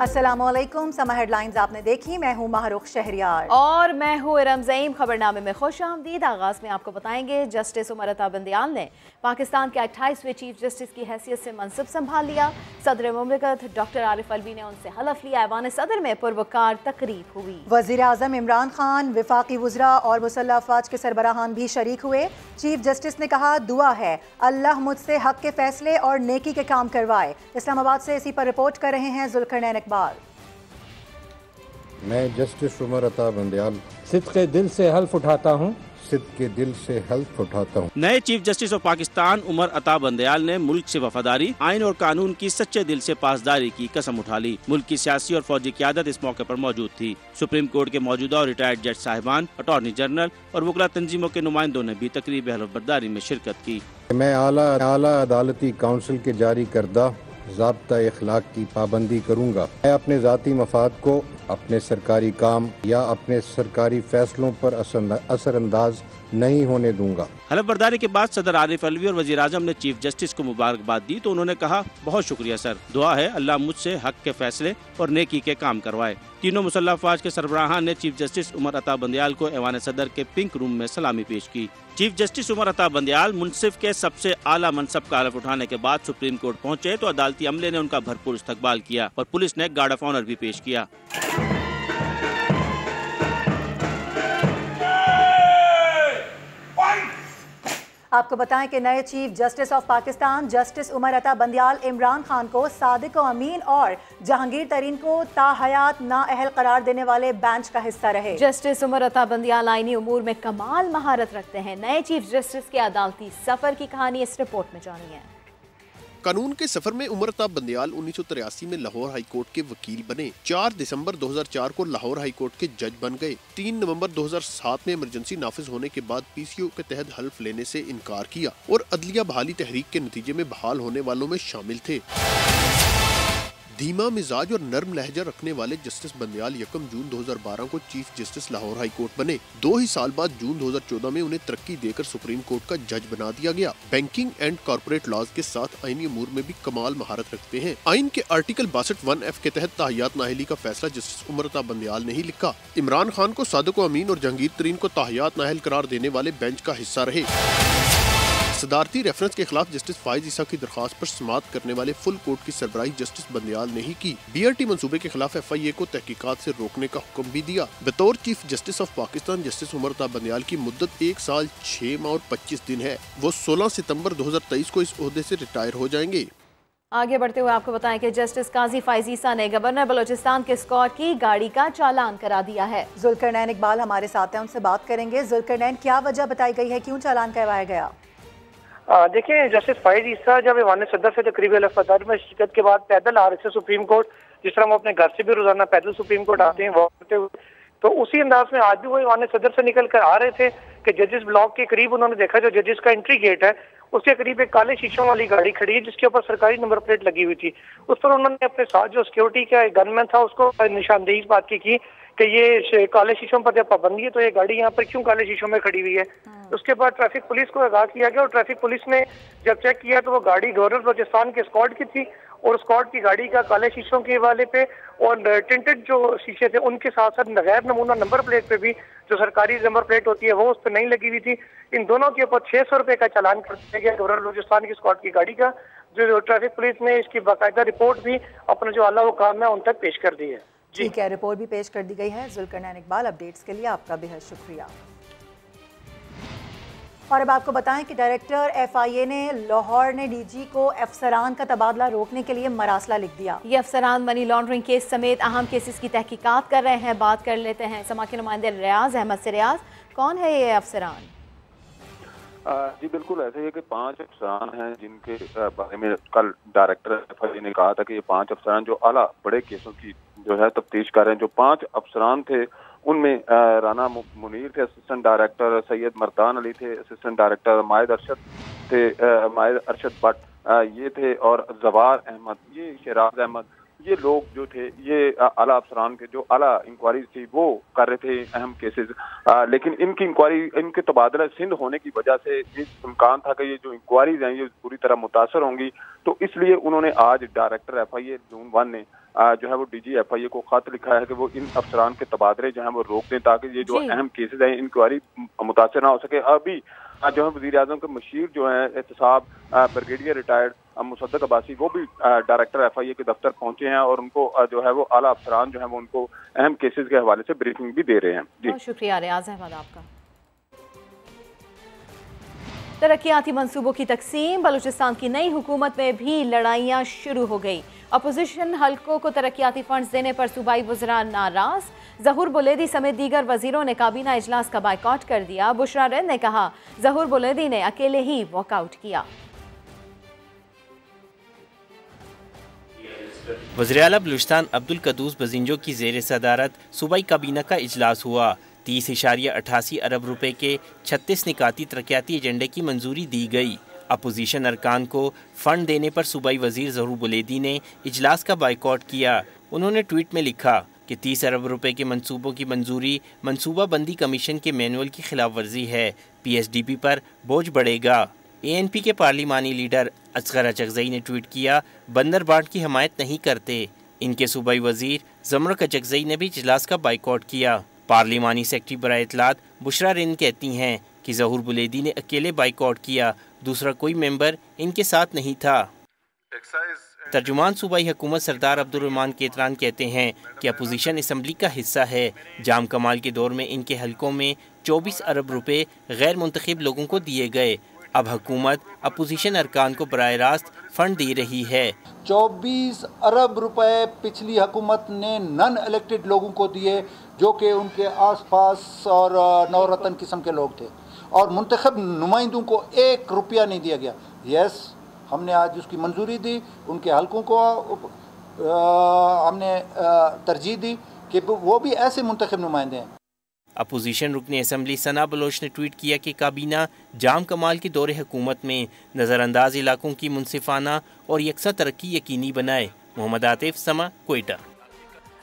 अस्सलामुअलैकुम। समा हेडलाइंस आपने देखी, मैं हूँ महरुख शहरियार और मैं हूँ इरम ज़ईम। खबरनामे में खुश आमदीद। आगाज़ में आपको बताएंगे जस्टिस उमर अता बंदियाल ने पाकिस्तान के 28वें चीफ जस्टिस की हैसियत से मनसब संभाल लिया। सदर मुमलिकत डॉक्टर आरिफ अलवी ने उनसे हलफ लिया। ऐवान सदर में पुरवकार तकरीब हुई। वज़ीर आज़म इमरान खान, वफाकी वज़रा और मुसल्लह अफ़वाज के सरबराहान भी शरीक हुए। चीफ जस्टिस ने कहा, दुआ है अल्लाह मुझसे हक के फैसले और नेकी के काम करवाए। इस्लामाबाद से इसी पर रिपोर्ट कर रहे हैं ज़ुल्करनैन इकबाल। मैं जस्टिस उमर अता बंदियाल सिद्क़े दिल से हल्फ उठाता हूँ के दिल से हल्फ उठाता हूँ। नए chief justice of Pakistan Umar Ata Bandial ने मुल्क से वफादारी, आइन और कानून की सच्चे दिल से पासदारी की कसम उठा ली। मुल्क की सियासी और फौजी क़यादत इस मौके पर मौजूद थी। सुप्रीम कोर्ट के मौजूदा और रिटायर्ड जज साहिबान, अटॉर्नी जनरल और वकला तंजीमों के नुमाइंदों ने भी तकरीब हल्फ बर्दारी में शिरकत की। मैं आला अदालती काउंसिल के जारी करदा ज़ाब्ता इखलाक की पाबंदी करूँगा। मैं अपने ज़ाती मफाद को अपने सरकारी काम या अपने सरकारी फैसलों पर असरअंदाज नहीं होने दूंगा। हलफ बर्दारी के बाद सदर आरिफ अलवी और वज़ीर आज़म ने चीफ जस्टिस को मुबारकबाद दी तो उन्होंने कहा, बहुत शुक्रिया सर, दुआ है अल्लाह मुझसे हक के फैसले और नेकी के काम करवाए। तीनों मुसल्लह अफ़वाज के सरबराहान ने चीफ जस्टिस उमर अता बंदियाल को ऐवान सदर के पिंक रूम में सलामी पेश की। चीफ जस्टिस उमर अता बंदियाल मुनसिफ के सबसे आला मनसब का हलफ उठाने के बाद सुप्रीम कोर्ट पहुँचे तो अदालती अमले ने उनका भरपूर इस्तकबाल किया और पुलिस ने गार्ड ऑफ ऑनर भी पेश किया। आपको बताएं कि नए chief justice of Pakistan justice Umar Ata Bandial Imran Khan को सादिक व अमीन और जहांगीर तरीन को ताहयात नाअहल करार देने वाले बेंच का हिस्सा रहे। जस्टिस उमर अता बंदियाल आईनी उमूर में कमाल महारत रखते हैं। नए चीफ जस्टिस के अदालती सफर की कहानी इस रिपोर्ट में जानिए। कानून के सफर में उमर अता बंदियाल 1983 में लाहौर हाई कोर्ट के वकील बने। 4 दिसंबर 2004 को लाहौर हाई कोर्ट के जज बन गए। 3 नवंबर 2007 में इमरजेंसी नाफिज होने के बाद पीसीओ के तहत हल्फ लेने से इनकार किया और अदलिया बहाली तहरीक के नतीजे में बहाल होने वालों में शामिल थे। धीमा मिजाज और नर्म लहजा रखने वाले जस्टिस बंदियाल 1 जून 2012 को chief justice Lahore high court बने। 2 ही साल बाद जून 2014 में उन्हें तरक्की देकर सुप्रीम कोर्ट का जज बना दिया गया। बैंकिंग एंड कॉर्पोरेट लॉज के साथ आईनी अमूर में भी कमाल महारत रखते हैं। आइन के आर्टिकल 62(1)(f) के तहत ताहियात नाअहली का फैसला जस्टिस उमर अता बंदियाल ने ही लिखा। इमरान खान को सादिक व अमीन और जहांगीर तरीन को ताहियात नाअहल करार देने वाले बेंच का हिस्सा रहे। सदारती रेफरेंस के खिलाफ जस्टिस फाइज ईसा की दरखास्त पर समाअत करने वाले फुल कोर्ट की सरबराही जस्टिस बंदियाल ने ही की। बीआरटी मंसूबे के खिलाफ FIA को तहकीकात से रोकने का हुक्म भी दिया। बतौर chief justice of Pakistan justice Umar Ata Bandial की मुद्दत 1 साल 6 माह और 25 दिन है। वो 16 सितंबर 2023 को इस ओहदे से रिटायर हो जाएंगे। आगे बढ़ते हुए आपको बताएं कि जस्टिस काजी फाइज ईसा ने गवर्नर बलोचिस्तान के स्कॉट की गाड़ी का चालान करा दिया है। जुल्करनैन इकबाल हमारे साथ हैं, उनसे बात करेंगे। जुल्करनैन, क्या वजह बताई गई है, क्यों चालान करवाया गया? देखिए, जस्टिस फाइज ईसा जब ऐवान सदर से तकरीब हल्फ बर्दारी में शिरकत के बाद पैदल आ रहे थे सुप्रीम कोर्ट, जिस तरह वो अपने घर से भी रोजाना पैदल सुप्रीम कोर्ट आते हैं, वो करते हुए, तो उसी अंदाज में आज भी वो ऐवान सदर से निकल कर आ रहे थे कि जजेस ब्लॉक के करीब उन्होंने देखा जो जजेस का एंट्री गेट है उसके करीब एक काले शीशों वाली गाड़ी खड़ी है जिसके ऊपर सरकारी नंबर प्लेट लगी हुई थी। उस पर उन्होंने अपने साथ जो सिक्योरिटी का गनमैन था उसको निशानदेही इस बात की कि ये काले शीशों पर जब पाबंदी है तो ये गाड़ी यहाँ पर क्यों काले शीशों में खड़ी हुई है। उसके बाद ट्रैफिक पुलिस को आगाह किया गया और ट्रैफिक पुलिस ने जब चेक किया तो वो गाड़ी गवर्नर बलोचिस्तान के स्क्वाड की थी और स्क्वाड की गाड़ी का काले शीशों के वाले पे और टिंटेड जो शीशे थे उनके साथ साथ गैर नमूना नंबर प्लेट पे भी जो सरकारी नंबर प्लेट होती है वो उस पर नहीं लगी हुई थी। इन दोनों के ऊपर 600 रुपए का चालान कर दिया गया गवर्नर बलोचिस्तान की स्क्वाड की गाड़ी का। जो ट्रैफिक पुलिस ने इसकी बाकायदा रिपोर्ट भी अपना जो आला हुकाम है उन तक पेश कर दी है। ठीक है, रिपोर्ट भी पेश कर दी गई है। जुल्करनैन इकबाल, अपडेट्स के लिए आपका बेहद शुक्रिया। और अब आपको बताएं कि डायरेक्टर FIA ने लाहौर ने DG को अफसरान का तबादला रोकने के लिए मरासला लिख दिया। ये अफसरान मनी लॉन्ड्रिंग केस समेत अहम केसेस की तहकीकात कर रहे हैं। बात कर लेते हैं समा के नुमाइंदे रियाज अहमद से। रियाज, कौन है ये अफसरान? जी बिल्कुल, ऐसे ही कि 5 अफसरान हैं जिनके बारे में कल डायरेक्टर FIA ने कहा था कि ये 5 अफसरान जो आला बड़े केसों की जो है तफ्तीश कर रहे हैं। जो 5 अफसरान थे उनमें राना मुनीर थे असिस्टेंट डायरेक्टर, सैयद मर्दान अली थे असिस्टेंट डायरेक्टर, माहिद अरशद भट्ट ये थे और जवार अहमद, ये शराज अहमद ये लोग जो थे ये आला अफसरान के जो आला इंक्वायरी थी वो कर रहे थे अहम केसेस, लेकिन इनकी इंक्वायरी, इनके तबादला सिंध होने की वजह से ये इम्कान था कि ये जो इंक्वायरीज हैं ये पूरी तरह मुतासर होंगी। तो इसलिए उन्होंने आज डायरेक्टर FIA जून 1 ने जो है वो DG FIA को खत लिखा है कि वो इन अफसरान के तबादले जो है वो रोक दें ताकि ये जो अहम केसेज हैं इंक्वायरी मुतासर ना हो सके। अभी जो है वज़ीर आज़म के मशीर जो है एहतसाब ब्रिगेडियर रिटायर्ड मुसद्दक अब्बासी वो भी डायरेक्टर FIA के दफ्तर पहुंचे हैं और उनको जो है वो आला अफसरान जो है वो उनको अहम केसेस के हवाले से ब्रीफिंग भी दे रहे हैं। जी बहुत शुक्रिया रियाज अहमद आपका। तरक्याती मंसूबों की तकसीम, बलूचिस्तान की नई हुकूमत में भी लड़ाइयाँ शुरू हो गई। अपोजिशन हल्कों को तरक्याती फंड्स देने पर सूबाई वज़रा नाराज। ज़हूर बुलेदी समेत दीगर वजीरों ने काबीना इजलास का बायकॉट कर दिया। बुशरा रेद ने कहा ज़हूर बुलेदी ने अकेले ही वॉकआउट किया। वज़ीर-ए-आला बलूचिस्तान अब्दुल कदूस बजिंजो की ज़ेर सदारत सूबाई काबीना का इजलास हुआ। 30.88 अरब रुपए के 36 निकाती तरक्याती एजेंडे की मंजूरी दी गई। अपोजिशन अरकान को फ़ंड देने पर सूबाई वज़ीर ज़हूर बुलेदी ने इजलास का बायकॉट किया। उन्होंने ट्वीट में लिखा कि 30 अरब रुपए के मंसूबों की मंजूरी मनसूबा बंदी कमीशन के मैनुअल की खिलाफ वर्जी है। PSDP पर बोझ बढ़ेगा। ANP के पार्लिमानी लीडर असगर अचकज़ई ने ट्वीट किया, बंदरबांट की हमायत नहीं करते। इनके सूबाई वज़ीर ज़मरुक अचकज़ई ने भी इजलास का बायकॉट किया। पार्लिमानी सेक्रेटरी बराए इत्तलात बुशरा रिन कहती हैं कि ज़हूर बुलेदी ने अकेले बायकॉट किया, दूसरा कोई मेंबर इनके साथ नहीं था। तर्जुमान सूबाई हुकूमत सरदार अब्दुल रहमान केतरान कहते हैं कि अपोजिशन असम्बली का हिस्सा है। जाम कमाल के दौर में इनके हलकों में 24 अरब रुपए गैर मुंतखब लोगों को दिए गए। अब हुकूमत अपोजिशन अरकान को बराह रास्त फंड दे रही है। 24 अरब रुपए पिछली हुकूमत ने नॉन इलेक्टेड लोगों को दिए जो कि उनके आसपास और नौरतन किस्म के लोग थे, और मुंतखब नुमाइंदों को 1 रुपया नहीं दिया गया। यस, हमने आज उसकी मंजूरी दी, उनके हलकों को हमने तरजीह दी कि वो भी ऐसे मुंतखब नुमाइंदे हैं। अपोजिशन रुकन असम्बली सना बलोच ने ट्वीट किया कि काबीना जाम कमाल के दौरे हुकूमत में नज़रअंदाज इलाकों की मुनसिफाना और यकसा तरक्की यकीनी बनाए। मोहम्मद आतिफ, समा, कोयटा।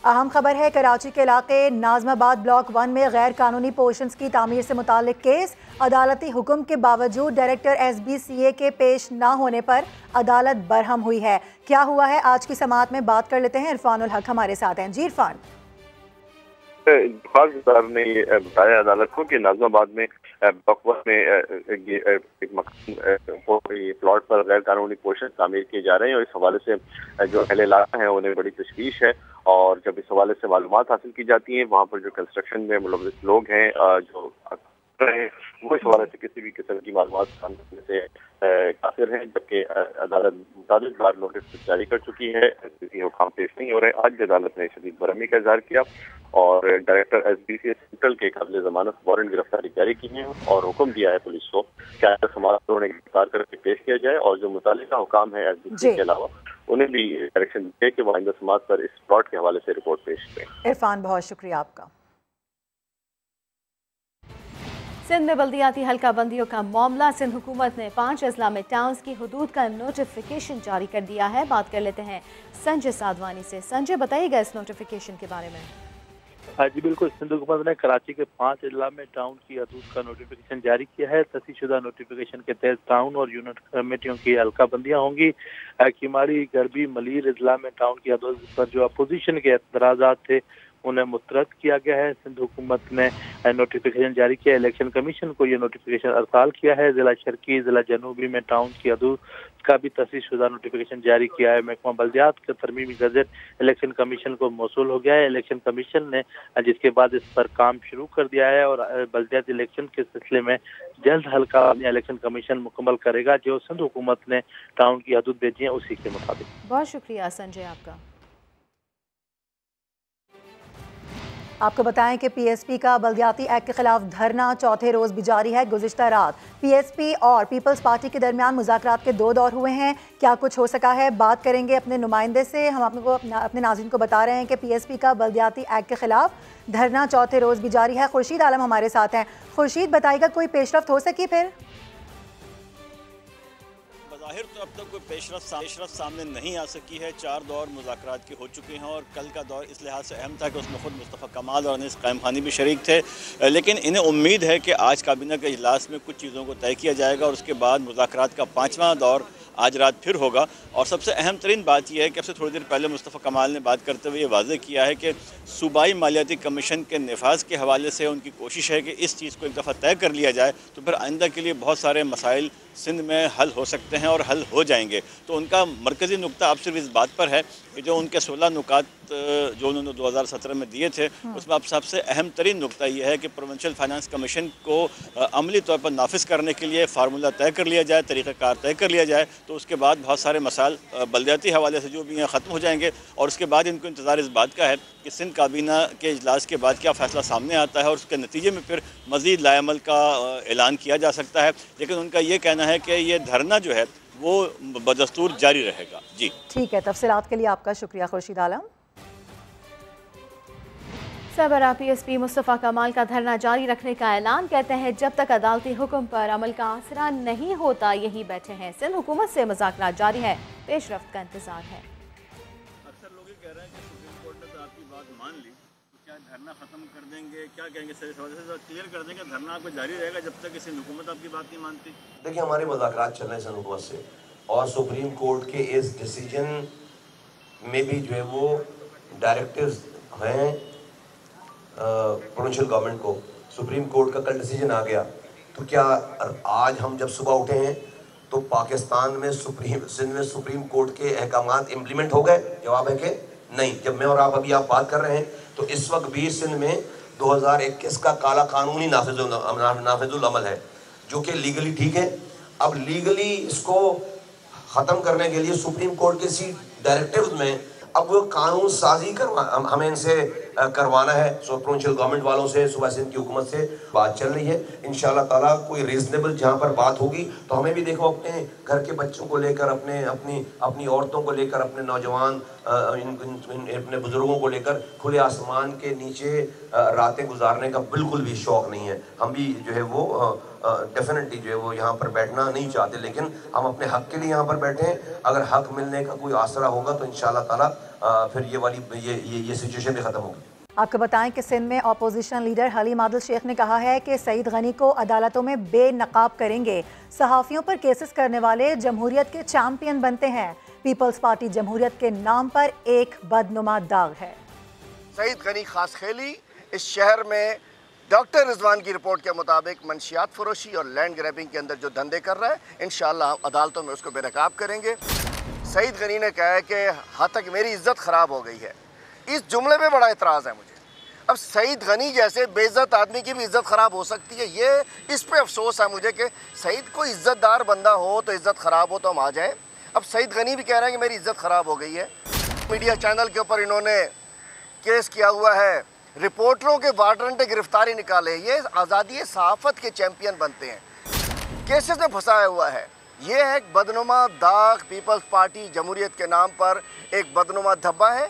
अहम खबर है, कराची के इलाके नाजमाबाद ब्लॉक 1 में गैर कानूनी पोर्शंस की तामीर से मुतालिक केस। अदालती हुक्म के बावजूद डायरेक्टर SBCA के पेश न होने पर अदालत बरहम हुई है। क्या हुआ है, आज की समाअत में बात कर लेते हैं। इरफानुल हक हमारे साथ हैं। जी इरफान। ने बताया अदालत को कि नाजमाबाद में बकवा में एक प्लॉट पर गैर कानूनी पोर्शन तामीर किए जा रहे हैं और इस हवाले से जो अहले इलाका है उन्हें बड़ी तशवीश है। और जब इस हवाले से मालूमात हासिल की जाती है, वहाँ पर जो कंस्ट्रक्शन में मुलव्वस लोग हैं जो रहे वो इस हवाले से किसी भी किस्म की मालूमात करने से काफिर हैं, जबकि अदालत मुताबिक बार नोटिस जारी कर चुकी है। किसी हुकाम पेश नहीं हो रहे। आज भी अदालत ने शदीद बरहमी का इजहार किया और डायरेक्टर SBCA सेंट्रल के काबिल जमानत वारंट गिरफ्तारी जारी की है और हुक्म दिया है पुलिस को कि आइंदा समाअत उन्हें गिरफ्तार करके पेश किया जाए और जो मुतालिका हुकाम है SBCA के अलावा उन्हें भी डायरेक्शन दिए कि वो आइंदा समाअत पर इस प्लॉट के हवाले से रिपोर्ट पेश करें। इरफान, बहुत शुक्रिया आपका। सिंध में बल्दियाती हल्का बंदियों का मामला। सिंध हुकूमत ने 5 अजला में टाउन्स की हुदूद का नोटिफिकेशन जारी कर दिया है। बात कर लेते हैं संजय साधवानी से। संजय, बताइएगा इस नोटिफिकेशन के बारे में। हाँ जी बिल्कुल, सिंध हुकूमत ने कराची के 5 अजला में टाउन की हदूद का नोटिफिकेशन जारी किया है। तस्दीशुदा नोटिफिकेशन के तहत टाउन और यूनिट कमेटियों की हल्का बंदियाँ होंगी। किमाड़ी, गरबी, मलीर अजला में टाउन की हदूद पर जो अपोजिशन के एतराज़ात थे उन्हें मुस्तरद किया गया है। सिंध हुकूमत ने नोटिफिकेशन जारी किया। इलेक्शन कमीशन को ये नोटिफिकेशन अरसाल किया है। जिला शर्की, जिला जनूबी में टाउन की हदूद का भी तस्दीशुदा नोटिफिकेशन जारी किया है। महकमा बल्दियात का तरमीमी गज़ट इलेक्शन कमीशन को मौसूल हो गया है। इलेक्शन कमीशन ने जिसके बाद इस पर काम शुरू कर दिया है और बल्दियात इलेक्शन के सिलसिले में जल्द हल्का इलेक्शन कमीशन मुकम्मल करेगा। जो सिंध हुकूमत ने टाउन की हदूद भेजी है उसी के मुताबिक। बहुत शुक्रिया संजय आपका। आपको बताएं कि PSP का बल्दियाती एक्ट के खिलाफ धरना चौथे रोज भी जारी है। गुज़िश्ता रात PSP और पीपल्स पार्टी के दरमियान मुज़ाकरात के 2 दौर हुए हैं। क्या कुछ हो सका है, बात करेंगे अपने नुमाइंदे से। हम आपको अपने नाज़रीन को बता रहे हैं कि PSP का बल्दियाती एक्ट के खिलाफ धरना चौथे रोज भी जारी है। खुर्शीद आलम हमारे साथ हैं। खुर्शीद, बताइएगा कोई पेशरफ्त हो सकी फिर? जाहिर तो अब तक कोई पेशरफ सामने नहीं आ सकी है। 4 दौर मुज़ाकरात के हो चुके हैं और कल का दौर इस लिहाज से अहम था कि उसमें खुद मुस्तफ़ा कमाल और अनीस क़ायम खानी भी शरीक थे, लेकिन इन्हें उम्मीद है कि आज काबीना के इजलास में कुछ चीज़ों को तय किया जाएगा और उसके बाद मुज़ाकरात का 5वां दौर आज रात फिर होगा। और सबसे अहम तरीन बात यह है कि अब से थोड़ी देर पहले मुस्तफ़ा कमाल ने बात करते हुए ये वाज़ेह किया है कि सूबाई मालियाती कमीशन के नफाज के हवाले से उनकी कोशिश है कि इस चीज़ को एक दफ़ा तय कर लिया जाए तो फिर आइंदा के लिए बहुत सारे मसाइल सिंध में हल हो सकते हैं और हल हो जाएंगे। तो उनका मरकज़ी नुक्ता अब सिर्फ इस बात पर है कि जो उनके 16 नुकात जो उन्होंने 2017 में दिए थे उसमें अब सबसे अहम तरीन नुक्ता यह है कि प्रोविंशियल फाइनेंस कमीशन को अमली तौर पर नाफिज करने के लिए फार्मूला तय कर लिया जाए, तरीक़ाकार तय कर लिया जाए, तो उसके बाद बहुत सारे मसाइल बलदियाती हवाले से जो भी हैं ख़त्म हो जाएंगे। और उसके बाद इनको इंतज़ार इस बात का है कि सिंध काबीना के इजलास के बाद क्या फ़ैसला सामने आता है और उसके नतीजे में फिर मज़ीद लाएमल का ऐलान किया जा सकता है। लेकिन उनका ये कहना है कि ये धरना जो है वो बदस्तूर जारी रहेगा। जी ठीक है, तफसीलात के लिए आपका शुक्रिया खुर्शीद आलम। सरबराह PSP मुस्तफ़ा कमाल का धरना जारी रखने का ऐलान, कहते हैं जब तक अदालती हुक्म पर अमल का आसरा नहीं होता यही बैठे हैं। सिंध हुकूमत से मुज़ाकरात जारी है, पेशरफ्त का इंतजार है। अक्सर लोग ये कह रहे हैं कि सुप्रीम कोर्ट ने तो आपकी बात मान ली, तो क्या धरना ख़त्म कर देंगे, क्या कहेंगे? सर इस वजह से क्लियर कर देंगे धरना आपको जारी रहेगा जब तक सिंध हुकूमत आपकी बात नहीं मानती। देखिए, हमारे मुज़ाकरात चल रहे हैं सिंध हुकूमत से और सुप्रीम कोर्ट के इस डिसीजन में भी जो है वो डायरेक्टिव्स हैं प्रोविंशियल गवर्नमेंट को। सुप्रीम कोर्ट का कल डिसीजन आ गया, तो क्या आज हम जब सुबह उठे हैं तो पाकिस्तान में सिंध में सुप्रीम कोर्ट के अहकामात इम्प्लीमेंट हो गए? जवाब है कि नहीं। जब मैं और आप बात कर रहे हैं तो इस वक्त भी सिंध में 2021 का काला कानून ही नाफिजुल अमल है, जो कि लीगली ठीक है। अब लीगली इसको ख़त्म करने के लिए सुप्रीम कोर्ट के इसी डायरेक्टिव्स में अब वो कानून साजी हमें इनसे करवाना है। सो प्रोविंशियल गवर्नमेंट वालों से, सूबा सिंध की हुकूमत से बात चल रही है। इंशाल्लाह ताला कोई रीजनेबल जहाँ पर बात होगी तो हमें भी देखो अपने घर के बच्चों को लेकर, अपनी औरतों को लेकर, अपने नौजवान अपने बुजुर्गों को लेकर खुले आसमान के नीचे रातें गुजारने का बिल्कुल भी शौक़ नहीं है। हम भी जो है वो डेफिनेटली जो है वो यहाँ पर बैठना नहीं चाहते, लेकिन हम अपने हक के लिए यहाँ पर बैठे हैं। अगर हक मिलने का कोई आसरा होगा तो इंशाल्लाह ताला फिर ये सिचुएशन भी ख़त्म होगी। आपको बताएं कि सिंध में अपोजिशन लीडर हलीम आदिल शेख ने कहा है कि सईद गनी को अदालतों में बेनकाब करेंगे। सहाफ़ियों पर केसेस करने वाले जमहूरियत के चैंपियन बनते हैं। पीपल्स पार्टी जमहूरियत के नाम पर एक बदनुमा दाग है। सईद गनी खास खेली इस शहर में डॉक्टर रिजवान की रिपोर्ट के मुताबिक मंशियात फरोशी और लैंड ग्रैबिंग के अंदर जो धंधे कर रहा है, इंशाअल्लाह हम अदालतों में उसको बेनकाब करेंगे। सईद गनी ने कहा है कि हाँ तक मेरी इज्जत ख़राब हो गई है। इस जुमले पे बड़ा एतराज़ है मुझे। अब सईद गनी जैसे बेइज्जत आदमी की भी इज्जत ख़राब हो सकती है, ये इस पे अफसोस है मुझे कि सईद कोई इज्जतदार बंदा हो तो इज्जत ख़राब हो तो हम आ जाएं। अब सईद गनी भी कह रहे हैं कि मेरी इज्जत ख़राब हो गई है। मीडिया चैनल के ऊपर इन्होंने केस किया हुआ है, रिपोर्टरों के वारंट गिरफ्तारी निकाले। ये आज़ादी सहाफ़त के चैंपियन बनते हैं, केसेस में फंसाया हुआ है। ये है एक बदनुमा दाग, पीपल्स पार्टी जमहूरियत के नाम पर एक बदनुमा धब्बा है।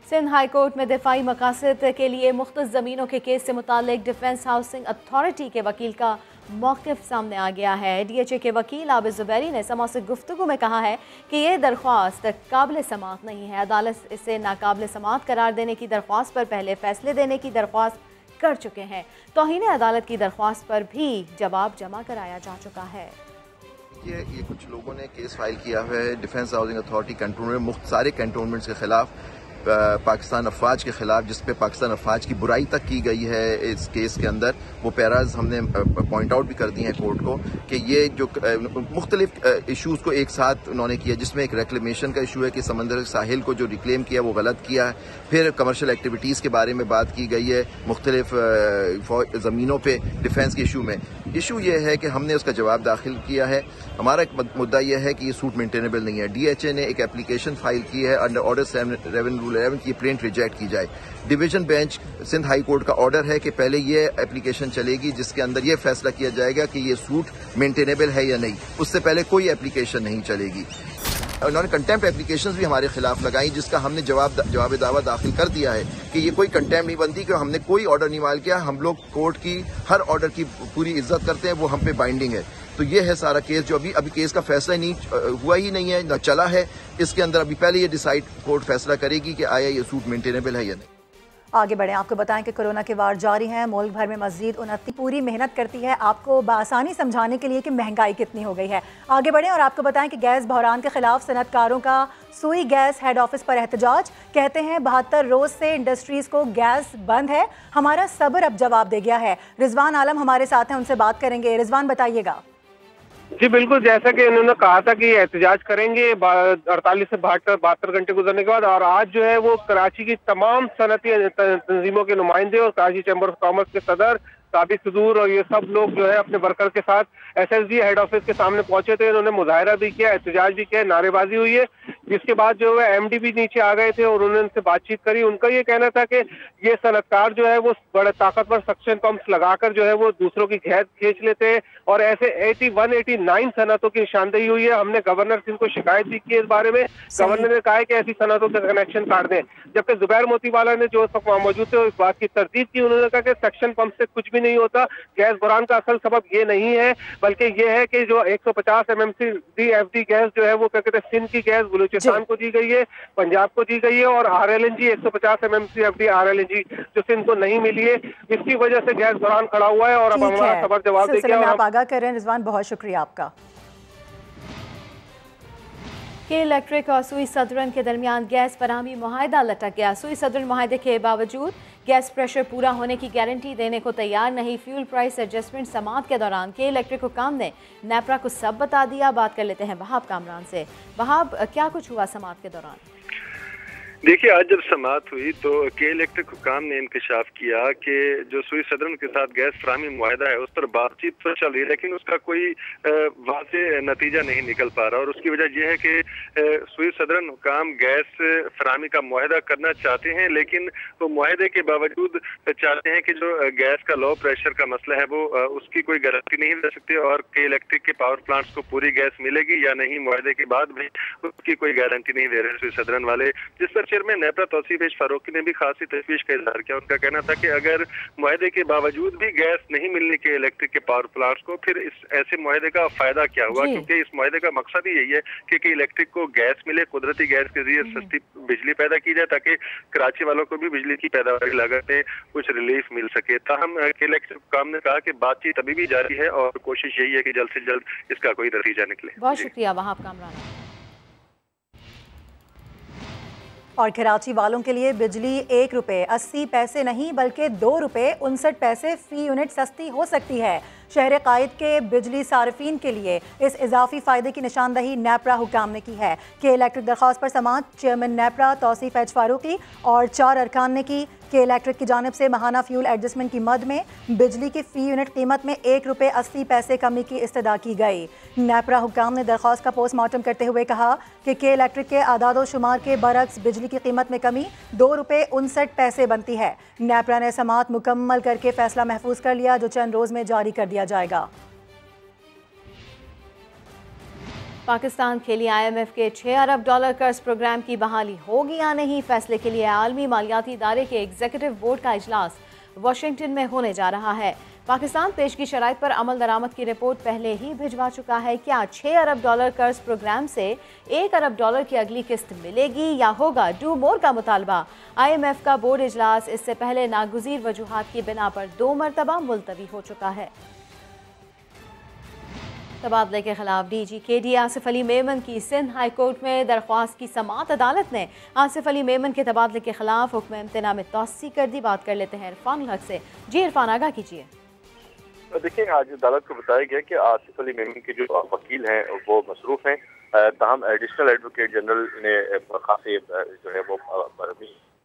सिंध हाई कोर्ट में दिफाई मकासद के लिए मुख्तलिफ ज़मीनों के केस से मुतालिक डिफेंस हाउसिंग अथॉरिटी के वकील का मौक़िफ़ सामने आ गया है। DHA के वकील आबिद ज़ुबैरी ने समा से गुफ्तगू में कहा है कि ये दरख्वास्त काबिल समाअत नहीं है। अदालत इसे नाकाबिल समाअत करार देने की दरख्वास्त पर पहले फ़ैसले देने की दरख्वास्त कर चुके हैं। तौहीन अदालत की दरख्वास्त पर भी जवाब जमा कराया जा चुका है। ये कुछ लोगों ने केस फाइल किया है डिफेंस हाउसिंग अथॉरिटी कंटोनमेंट, सारे कंटोनमेंट्स के खिलाफ, पाकिस्तान अफवाज के ख़िलाफ़, जिस पे पाकिस्तान अफवाज की बुराई तक की गई है इस केस के अंदर। वो पैराज हमने पॉइंट आउट भी कर दिए हैं कोर्ट को कि ये जो मुख्तलिफ इशूज़ को एक साथ उन्होंने किया, जिसमें एक रेक्लेमेशन का इशू है कि समंदर साहिल को जो रिक्लेम किया वो गलत किया है। फिर कमर्शियल एक्टिविटीज़ के बारे में बात की गई है मुख्तलिफ ज़मीनों पर डिफेंस के इशू में। इशू ये है कि हमने उसका जवाब दाखिल किया है। हमारा एक मुद्दा यह है कि ये सूट मेंटेनेबल नहीं है। DHA ने एक एप्लीकेशन फाइल की है अंडर ऑर्डर 7 रूल 11 की प्रिंट रिजेक्ट की जाए। Division bench Sindh high court का ऑर्डर है कि पहले ये एप्लीकेशन चलेगी जिसके अंदर ये फैसला किया जाएगा कि ये सूट मेंटेनेबल है या नहीं, उससे पहले कोई एप्लीकेशन नहीं चलेगी। उन्होंने कंटेम्प्ट एप्लीकेशंस भी हमारे खिलाफ लगाई, जिसका हमने जवाब दावा दाखिल कर दिया है कि ये कोई कंटेम्प्ट नहीं बनती, कि हमने कोई ऑर्डर नहीं माल किया। हम लोग कोर्ट की हर ऑर्डर की पूरी इज्जत करते हैं, वो हम पे बाइंडिंग है। तो तो ये है सारा केस जो अभी केस का फैसला नहीं हुआ ही नहीं है, ना चला है। इसके अंदर अभी पहले ये डिसाइड कोर्ट फैसला करेगी कि आया ये सूट मेंटेनेबल है या नहीं। आगे बढ़ें, आपको बताएं कि कोरोना के वार जारी हैं, मुल्क भर में मस्जिद उन्नति पूरी मेहनत करती है आपको बासानी समझाने के लिए कि महंगाई कितनी हो गई है। आगे बढ़ें और आपको बताएं कि गैस बहरान के खिलाफ सनतकारों का सुई गैस हेड ऑफिस पर एहतजाज। कहते हैं 72 रोज से इंडस्ट्रीज को गैस बंद है, हमारा सब्र अब जवाब दे गया है। रिजवान आलम हमारे साथ हैं, उनसे बात करेंगे। रिजवान बताइएगा। जी बिल्कुल, जैसा कि उन्होंने कहा था कि एहतजाज करेंगे 48 से 72 घंटे गुजरने के बाद, और आज जो है वो कराची की तमाम सनती तंजीमों के नुमाइंदे और कराची चैम्बर ऑफ कॉमर्स के सदर साबिक सदूर और ये सब लोग जो है अपने वर्कर के साथ एसएसडी हेड ऑफिस के सामने पहुंचे थे। उन्होंने मुजाहरा भी किया, एहतजाज भी किया, नारेबाजी हुई है, जिसके बाद जो है एमडी भी नीचे आ गए थे और उन्होंने उनसे बातचीत करी। उनका ये कहना था कि ये सनतकार जो है वो बड़े ताकतवर सक्शन पंप्स लगाकर जो है वो दूसरों की गैस खींच लेते हैं, और ऐसे 81-89 सनतों की निशानदेही हुई है। हमने गवर्नर सिंह को शिकायत भी की इस बारे में, गवर्नर ने कहा है कि ऐसी सनतों के कनेक्शन काट दें। जबकि जुबैर मोतीवाला ने जो मौजूद थे इस बात की तरदीद की, उन्होंने कहा कि सेक्शन पंप से कुछ भी नहीं होता, गैस बहरान का असल सबब ये नहीं है, बल्कि ये है कि जो 150 MMCD FD गैस जो है वो क्या कहते हैं सिंध की गैस बलूचिस्तान को दी गई है, पंजाब को दी गई है, और RLNG 150 MMC FD RLNG जो सिंध को नहीं मिली है, इसकी वजह से गैस बहरान खड़ा हुआ है। और अब हमारा खबर जवाब देगा। आप आगाह कर रहे हैं रिजवान, बहुत शुक्रिया आपका। के इलेक्ट्रिक और सुई सदरन के दरमियान गैस फराहमी मुआहदा लटक गया। सुई सदरन मुआहदे के बावजूद गैस प्रेशर पूरा होने की गारंटी देने को तैयार नहीं। फ्यूल प्राइस एडजस्टमेंट समाअत के दौरान के इलेक्ट्रिक हुकाम ने नेपरा को सब बता दिया। बात कर लेते हैं वहाब कामरान से। वहाब, क्या कुछ हुआ समाअत के दौरान? देखिए, आज जब समाअत हुई तो के इलेक्ट्रिक हुकाम ने इंकशाफ किया कि जो सुई सदरन के साथ गैस फराहमी मुआहदा है उस पर बातचीत तो चल रही है, लेकिन उसका कोई वाज़ेह नतीजा नहीं निकल पा रहा। और उसकी वजह यह है कि सुई सदरन हुकाम गैस फराहमी का मुआहदा करना चाहते हैं, लेकिन वो मुआहदे के बावजूद चाहते हैं कि जो गैस का लो प्रेशर का मसला है वो उसकी कोई गारंटी नहीं दे सकते, और के इलेक्ट्रिक के पावर प्लांट्स को पूरी गैस मिलेगी या नहीं मुआहदे के बाद भी उसकी कोई गारंटी नहीं दे रहे सुई सदरन वाले। जिस पर चेयरमैन नेपरा तौसीफ फारूकी ने भी खासी तशवीश का इजहार किया। उनका कहना था कि अगर मुआहदे के बावजूद भी गैस नहीं मिलने के इलेक्ट्रिक के पावर प्लांट्स को, फिर इस ऐसे मुआहदे का फायदा क्या हुआ, क्योंकि इस मुआहदे का मकसद ही यही है कि इलेक्ट्रिक को गैस मिले, कुदरती गैस के जरिए सस्ती बिजली पैदा की जाए ताकि कराची वालों को भी बिजली की पैदावारी लागत में कुछ रिलीफ मिल सके। ताहम के इलेक्ट्रिक हुकाम ने कहा कि बातचीत अभी भी जारी है और कोशिश यही है कि जल्द से जल्द इसका कोई नतीजा निकले। बहुत शुक्रिया वहाब कामरान। और कराची वालों के लिए बिजली 1 रुपये 80 पैसे नहीं बल्कि 2 रुपये 59 पैसे फी यूनिट सस्ती हो सकती है। शहर कायद के बिजली सार्फिन के लिए इस इजाफी फ़ायदे की निशानदही नेपरा हुकाम ने की है। के इलेक्ट्रिक दरख्वास्त पर समाअत चेयरमैन नेपरा तौसीफ फारूकी और 4 अरकान ने की। के इलेक्ट्रिक की जानिब से माहाना फ्यूल एडजस्टमेंट की मद में बिजली की फ़ी यूनिट कीमत में 1 रुपये 80 पैसे कमी की इस्तदा की गई। नेपरा हुकाम ने दरख्वास्त का पोस्टमार्टम करते हुए कहा कि के इलेक्ट्रिक के आदाद शुमार के बरक्स बिजली की कीमत में कमी 2 रुपये 59 पैसे बनती है। नेपरा ने समाअत मुकम्मल करके फैसला महफूज कर लिया, जो चंद रोज़ में जारी कर दिया जाएगा। पाकिस्तान के लिए IMF के 6 अरब डॉलर कर्ज प्रोग्राम की बहाली होगी या नहीं, फैसले के लिए आलमी मालियाती इदारे के एग्जीक्यूटिव बोर्ड का इजलास वाशिंगटन में होने जा रहा है। पाकिस्तान पेश की शराइत पर अमल दरामद की रिपोर्ट पहले ही भिजवा चुका है। क्या 6 अरब डॉलर कर्ज प्रोग्राम से 1 अरब डॉलर की अगली किस्त मिलेगी या होगा डू मोर का मुतालबा? IMF का बोर्ड इजलास इससे पहले नागुज़ीर वजूहात की बिना पर 2 मरतबा मुलतवी हो चुका है। तबादले के खिलाफ DG KD आसिफ अली मेमन की सिंध हाई कोर्ट में दरख्वास्त की समाअत अदालत ने आसिफ अली मेमन के तबादले के खिलाफ हुक्म इम्तना में तौसी कर दी। बात कर लेते हैं इरफान हक से। जी इरफान, आगाह कीजिए। देखिए, आज अदालत को बताया गया कि आसिफ अली मेमन के जो वकील हैं वो मसरूफ हैं, तमाम एडिशनल एडवोकेट जनरल ने खासी जो है वो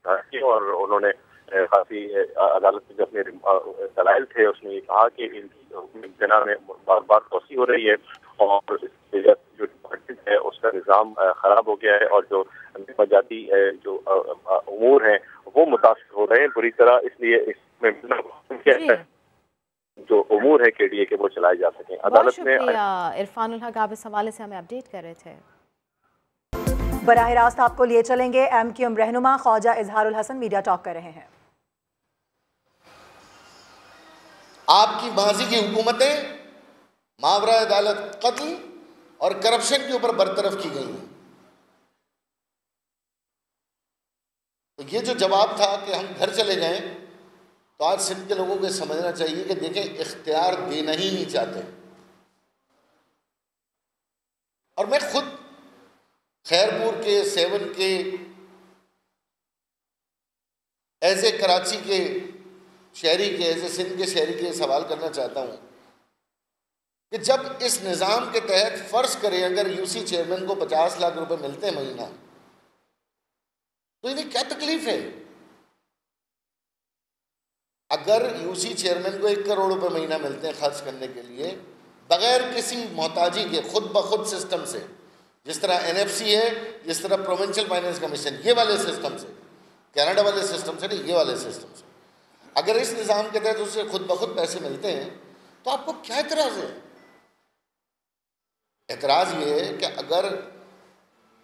की और उन्होंने काफी अदालत में जो अपने दलाइल थे उसमें ये कहा कि इनकी इम्तना में बार बार तोसी हो रही है और जो डिपार्टमेंट है उसका निज़ाम खराब हो गया है और जो मजाती जो उमूर हैं वो मुतासिर हो रहे हैं बुरी तरह, इसलिए इसमें जो उमूर है KDA के वो चलाए जा सकें। अदालत में इरफानुल हक आप इस हवाले से हमें अपडेट कर रहे थे। बराह रास्त आपको लिए चलेंगे। MQM रहनुमा ख्वाजा इजहारुल हसन मीडिया टॉक कर रहे हैं। आपकी माजी की हुकूमतें मावरा अदालत कत्ल और करप्शन के ऊपर बरतरफ की गई हैं। तो ये जो जवाब था कि हम घर चले जाएं, तो आज सिंध के लोगों को समझना चाहिए कि देखें, इख्तियार देना ही नहीं चाहते। और मैं खुद खैरपुर के, सेवन के, एज ए कराची के शहरी के, एज ए सिंध के शहरी के सवाल करना चाहता हूं कि जब इस निज़ाम के तहत फर्ज करें अगर यूसी चेयरमैन को 50 लाख रुपए मिलते हैं महीना, तो इन्हें क्या तकलीफ है? अगर यूसी चेयरमैन को 1 करोड़ रुपए महीना मिलते हैं खर्च करने के लिए बगैर किसी मोहताजी के, खुद ब खुद सिस्टम से, जिस तरह एनएफसी है, जिस तरह प्रोविंशियल फाइनेंस कमीशन, ये वाले सिस्टम से, कनाडा वाले सिस्टम से नहीं, ये वाले सिस्टम से, अगर इस निज़ाम के तहत उसे खुद ब खुद पैसे मिलते हैं, तो आपको क्या एतराज़ है? एतराज़ ये है कि अगर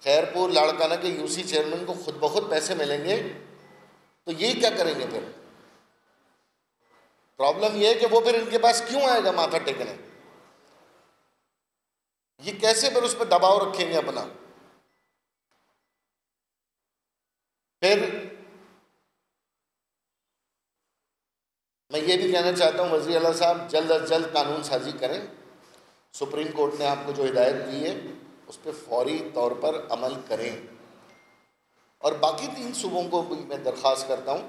खैरपुर लाड़काना के यूसी चेयरमैन को खुद ब खुद पैसे मिलेंगे तो ये क्या करेंगे फिर? प्रॉब्लम ये है कि वो फिर इनके पास क्यों आएगा माथा टेकने? ये कैसे फिर उस पर दबाव रखेंगे अपना? फिर मैं ये भी कहना चाहता हूँ वज़ीर आला साहब, जल्द अज जल्द कानून साजी करें। सुप्रीम कोर्ट ने आपको जो हिदायत दी है उस पर फौरी तौर पर अमल करें। और बाकी 3 सूबों को भी मैं दरख्वास्त करता हूँ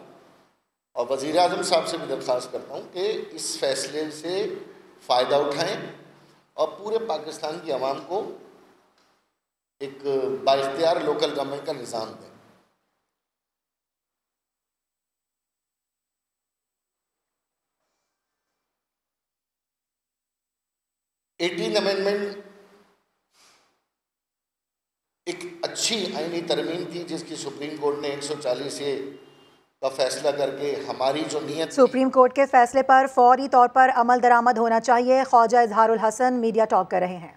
और वज़ीर आज़म साहब से भी दरख्वास्त करता हूँ कि इस फैसले से फ़ायदा उठाएं और पूरे पाकिस्तान की आवाम को एक बाइख्तियार लोकल गवर्नमेंट का निज़ाम दें। 18 अमेंडमेंट एक अच्छी आईनी तरमीम थी जिसकी सुप्रीम कोर्ट ने 140 ए का फैसला करके हमारी जो नीयत, सुप्रीम कोर्ट के फैसले पर फौरी तौर पर अमल दरामद होना चाहिए, ख्वाजा इजहारुल हसन मीडिया टॉक कर रहे हैं।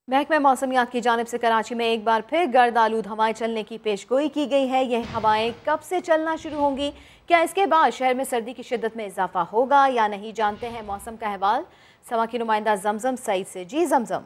महकमा मौसमियात की जानिब से कराची में एक बार फिर गर्द आलूद हवाएं चलने की पेशगोई की गई है। यह हवाएं कब से चलना शुरू होंगी? क्या इसके बाद शहर में सर्दी की शिद्दत में इजाफा होगा या नहीं? जानते हैं मौसम का अहवाल समा की नुमाइंदा जमजम सईद से। जी जमजम।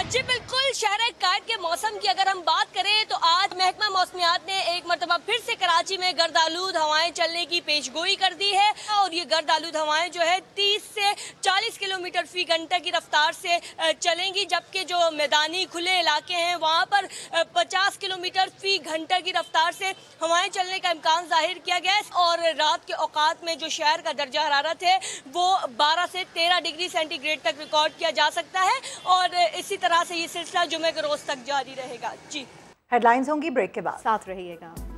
जी बिल्कुल, शहर कायद के मौसम की अगर हम बात करें तो आज महकमा मौसमियात ने एक मरतबा फिर से कराची में गर्द आलूद हवाएं चलने की पेशगोई कर दी है और ये गर्द आलूद हवाएं जो है 30 से 40 किलोमीटर फी घंटा की रफ्तार से चलेंगी, जबकि जो मैदानी खुले इलाके हैं वहाँ पर 50 किलोमीटर फी घंटा की रफ्तार से हवाएं चलने का इम्कान जाहिर किया गया है। और रात के औकात में जो शहर का दर्जा हरारत है वो 12 से 13 डिग्री सेंटीग्रेड तक रिकॉर्ड किया जा सकता है और इसी तरह से ये सिलसिला जुमे के रोज तक जारी रहेगा। जी, हेडलाइंस होंगी ब्रेक के बाद, साथ रहिएगा।